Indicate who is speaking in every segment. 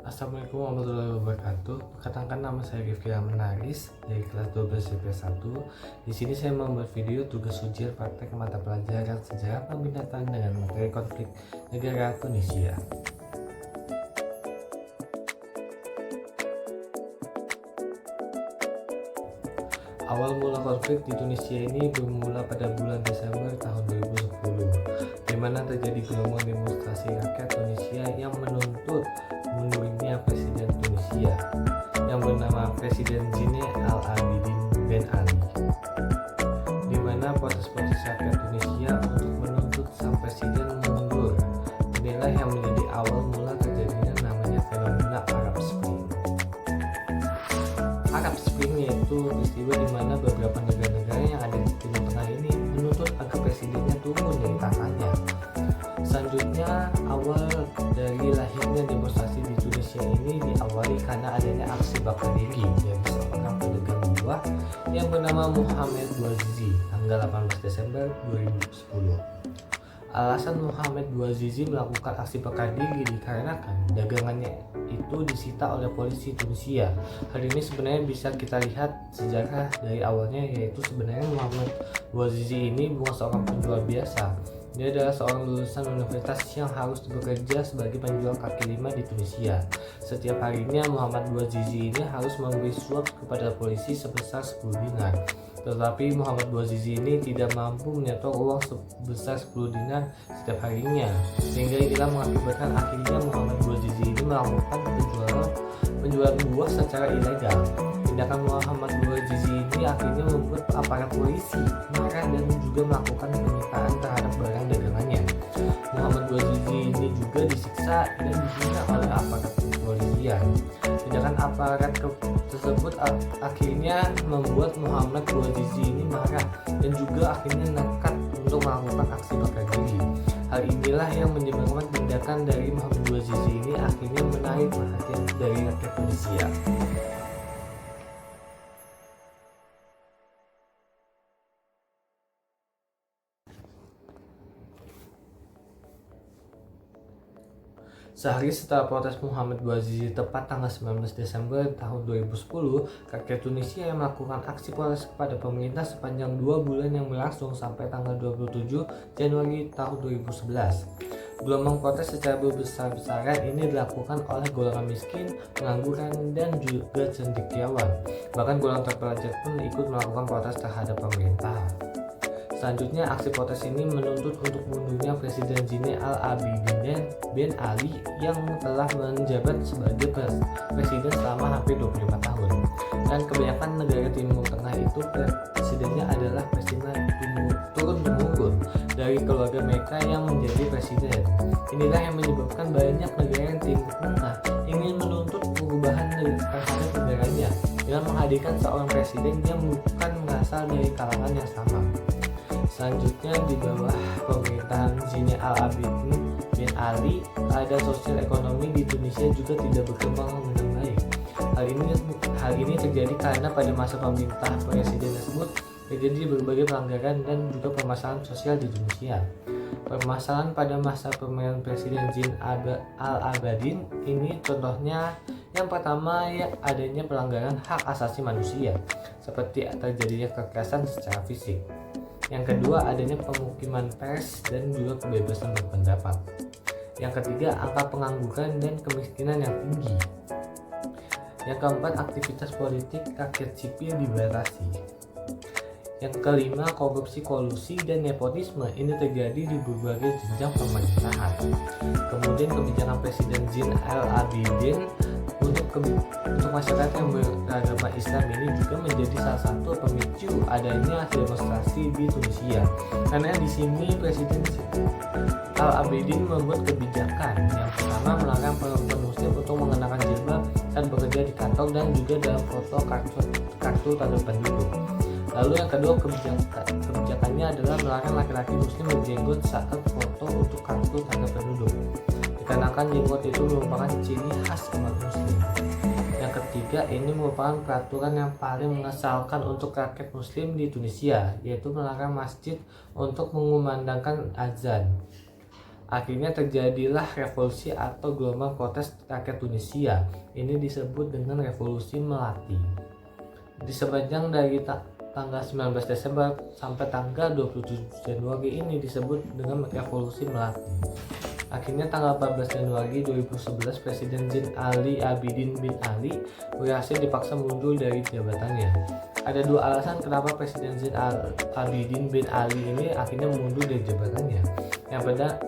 Speaker 1: Assalamualaikum warahmatullahi wabarakatuh. Perkenalkan, nama saya Rifki Menaris dari kelas 12 CP1. Di sini saya membuat video tugas ujian praktek mata pelajaran sejarah pembinaan dengan materi konflik negara Tunisia. Awal mula konflik di Tunisia ini bermula pada bulan Desember tahun 2010, di mana terjadi gelombang demonstrasi rakyat Tunisia yang menuntut mundurnya Presiden Tunisia yang bernama Presiden Zine Al-Abidine Ben Ali, di mana protes-protes rakyat Tunisia untuk menuntut sang presiden mundur. Inilah yang menjadi awal mula terjadinya namanya fenomena Arab Spring. Arab Spring yaitu peristiwa di mana beberapa negara-negara yang ada di Timur Tengah ini menuntut agar presidennya turun dari tahtanya. Selanjutnya, awal dari lahirnya demonstrasi di Tunisia ini diawali karena adanya aksi bakar diri dari seorang pedagang buah yang bernama Mohamed Bouazizi tanggal 18 Desember 2010. Alasan Mohamed Bouazizi melakukan aksi bakar diri dikarenakan dagangannya itu disita oleh polisi Tunisia. Hal ini sebenarnya bisa kita lihat sejarah dari awalnya, yaitu sebenarnya Mohamed Bouazizi ini bukan seorang penjual biasa. Dia adalah seorang lulusan universitas yang harus bekerja sebagai penjual kaki lima di Tunisia. Setiap harinya Mohamed Bouazizi ini harus memberi suap kepada polisi sebesar 10 dinar. Tetapi Mohamed Bouazizi ini tidak mampu menyetor uang sebesar 10 dinar setiap harinya, sehingga inilah mengakibatkan akhirnya Mohamed Bouazizi ini melakukan penjualan buah secara ilegal. Tindakan Mohamed Bouazizi ini akhirnya membuat aparat polisi marah dan juga melakukan penyitaan terhadap barang dagangannya. Mohamed Bouazizi ini juga disiksa dan dihina oleh aparat kepolisian. Tindakan aparat tersebut akhirnya membuat Mohamed Bouazizi ini marah dan juga akhirnya nekat untuk melakukan aksi bakar diri. Hal inilah yang menyebabkan tindakan dari Mohamed Bouazizi ini akhirnya menarik perhatian dari rakyat Tunisia. Sehari setelah protes Mohamed Bouazizi tepat tanggal 19 Desember tahun 2010, rakyat Tunisia yang melakukan aksi protes kepada pemerintah sepanjang 2 bulan yang berlangsung sampai tanggal 27 Januari tahun 2011. Gelombang protes secara besar-besaran ini dilakukan oleh golongan miskin, pengangguran, dan juga cendekiawan. Bahkan golongan terpelajar pun ikut melakukan protes terhadap pemerintah. Selanjutnya, aksi protes ini menuntut untuk mundurnya Presiden Zine Al-Abidine Ben Ali yang telah menjabat sebagai presiden selama hampir 25 tahun. Dan kebanyakan negara Timur Tengah itu presidennya adalah presiden turun-temurun dari keluarga mereka yang menjadi presiden. Inilah yang menyebabkan banyak negara yang Timur Tengah ingin menuntut perubahan terhadap negaranya dengan menghadirkan seorang presiden yang bukan berasal dari kalangan yang sama. Selanjutnya, di bawah pemerintahan Zine Al-Abidine Ben Ali, keadaan sosial ekonomi di Tunisia juga tidak berkembang dengan baik. Hal ini terjadi karena pada masa pemerintah presiden tersebut terjadi berbagai pelanggaran dan juga permasalahan sosial di Tunisia. Permasalahan pada masa pemerintahan Presiden Zine Al-Abidine ini contohnya yang pertama adanya pelanggaran hak asasi manusia, seperti terjadinya kekerasan secara fisik. Yang kedua, adanya pemukiman pers dan juga kebebasan berpendapat. Yang ketiga, angka pengangguran dan kemiskinan yang tinggi. Yang keempat, aktivitas politik rakyat sipil dibatasi. Yang kelima, korupsi, kolusi, dan nepotisme ini terjadi di berbagai jenjang pemerintahan. Kemudian kebijakan Presiden Zine Al-Abidine untuk masyarakat yang beragama Islam ini juga menjadi salah satu pemicu adanya demonstrasi di Tunisia. Karena di sini Presiden Al-Abidine membuat kebijakan yang pertama melarang perempuan Muslim untuk mengenakan jilbab saat bekerja di kantor dan juga dalam foto kartu tanda penduduk. Lalu yang kedua, kebijakannya adalah melarang laki-laki Muslim berjenggot saat foto untuk kartu tanda penduduk, dikarenakan jenggot itu merupakan ciri khas umat Muslim. Yang ketiga, ini merupakan peraturan yang paling mengesalkan untuk rakyat Muslim di Tunisia, yaitu melarang masjid untuk mengumandangkan azan. Akhirnya terjadilah revolusi atau gelombang protes rakyat Tunisia. Ini disebut dengan revolusi Melati. Di sepanjang dari tanggal 19 Desember sampai tanggal 27 Januari ini disebut dengan revolusi Melati. Akhirnya tanggal 14 Januari 2011 Presiden Zain Ali Abidin bin Ali berhasil dipaksa mundur dari jabatannya. Ada dua alasan kenapa Presiden Zain Abidin bin Ali ini akhirnya mundur dari jabatannya.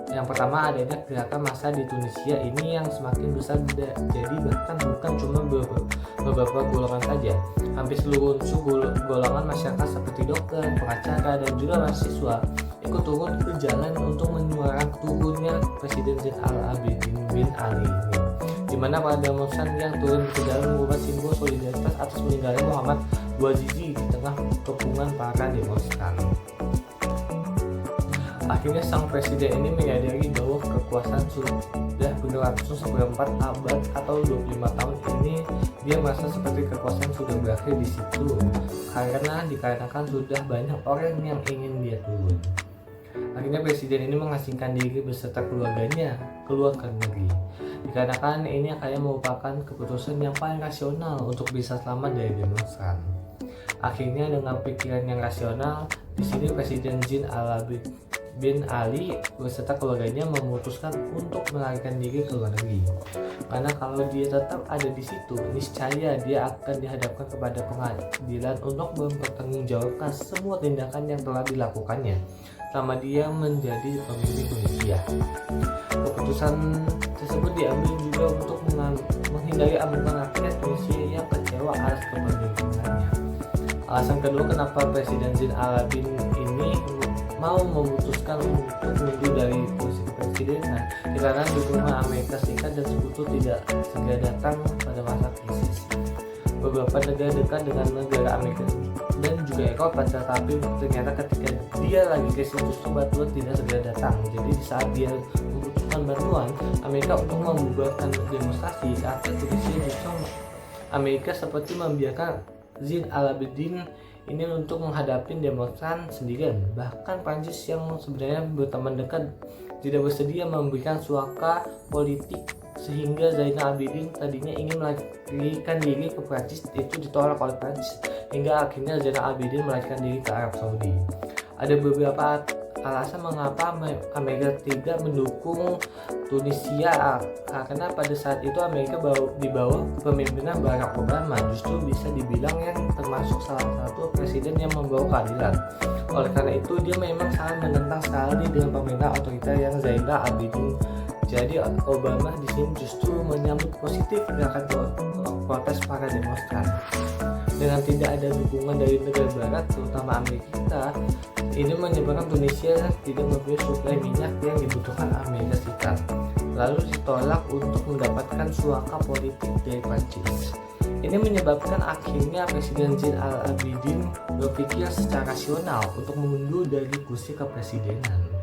Speaker 1: Yang pertama, adanya gerakan massa di Tunisia ini yang semakin besar, jadi bahkan bukan cuma beberapa golongan saja. Hampir seluruh unsur golongan masyarakat seperti dokter, pengacara, dan juga mahasiswa ikut turun ke jalan untuk menyuarakan turunnya Presiden Zain Abidin bin Ali ini, di mana para demonstran yang turun ke jalan mengubah simbol solidaritas atas meninggalnya Muhammad Bouazizi di tengah kepungan para demonstran. Akhirnya sang presiden ini menyadari bahwa kekuasaan sudah berlangsung seperempat abad atau 25 tahun ini. Dia merasa seperti kekuasaan sudah berakhir di situ dikarenakan sudah banyak orang yang ingin dia turun. Akhirnya presiden ini mengasingkan diri beserta keluarganya keluar ke negeri. Dikarenakan ini kayaknya merupakan keputusan yang paling rasional untuk bisa selamat dari demonstran. Akhirnya dengan pikiran yang rasional, di sini Presiden Zain bin Ali beserta keluarganya memutuskan untuk melarikan diri ke luar negeri. Karena kalau dia tetap ada di situ, niscaya dia akan dihadapkan kepada pengadilan untuk mempertanggungjawabkan semua tindakan yang telah dilakukannya selama dia menjadi pemimpin Tunisia. Keputusan tersebut diambil juga untuk menghindari amukan rakyat Tunisia yang kecewa atas kepemimpinannya. Alasan kedua kenapa Presiden Zain Abidin ini mau memutuskan untuk mundur dari kursi kepresidenan karena dukungan Amerika Serikat dan Sekutu tidak segera datang pada masa krisis. Beberapa negara dekat dengan negara Amerika dan juga Eropa, tetapi ternyata ketika dia lagi krisis justru bantuan tidak segera datang. Jadi di saat dia membutuhkan bantuan Amerika untuk membubarkan demonstrasi, saat Tunisia justru Amerika seperti membiarkan Zain Abidin ini untuk menghadapi demonstran sendirian. Bahkan Prancis yang sebenarnya berteman dekat tidak bersedia memberikan suaka politik, sehingga Zain Abidin tadinya ingin melarikan diri ke Prancis itu ditolak oleh Prancis, hingga akhirnya Zain Abidin melarikan diri ke Arab Saudi. Ada beberapa alasan mengapa Amerika tidak mendukung Tunisia, karena pada saat itu Amerika di bawah kepemimpinan Barack Obama justru bisa dibilang yang termasuk salah satu presiden yang membawa keadilan. Oleh karena itu dia memang sangat menentang sekali dengan pemerintah otoriter yang Zain Abidin. Jadi Obama di sini justru menyambut positif gerakan protes para demonstran. Dengan tidak ada dukungan dari negara barat terutama Amerika, ini menyebabkan Tunisia tidak mempunyai suplai minyak yang dibutuhkan Amerika Serikat, lalu ditolak untuk mendapatkan suaka politik dari Prancis. Ini menyebabkan akhirnya Presiden Zain Abidin berpikir secara rasional untuk mundur dari kursi kepresidenan.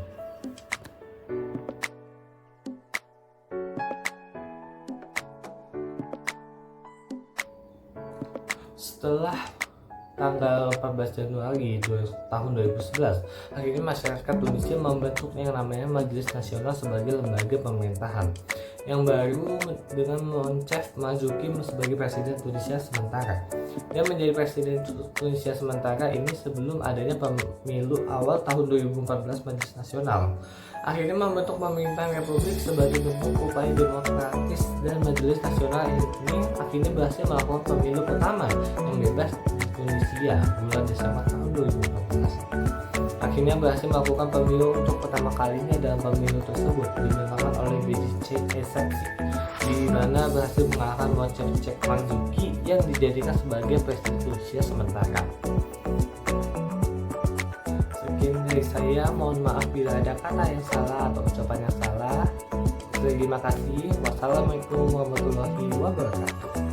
Speaker 1: Setelah tanggal 14 Januari tahun 2011, akhirnya masyarakat Tunisia membentuk yang namanya Majelis Nasional sebagai lembaga pemerintahan yang baru dengan Moncef Mazuki sebagai presiden Tunisia sementara. Dia menjadi presiden Tunisia sementara ini sebelum adanya pemilu awal tahun 2014 Majelis Nasional. Akhirnya membentuk pemerintahan republik sebagai bentuk upaya demokratis, dan Majelis Nasional ini akhirnya berhasil melakukan pemilu pertama yang bebas di Tunisia bulan Desember tahun 2014. Akhirnya berhasil melakukan pemilu untuk pertama kalinya, dan pemilu tersebut dimenangkan oleh BJC Essebsi, di mana berhasil mengalahkan Moncef Mazuki yang dijadikan sebagai presiden Tunisia sementara. Sekian dari saya, mohon maaf bila ada kata yang salah atau ucapan yang salah. Terima kasih. Wassalamualaikum warahmatullahi wabarakatuh.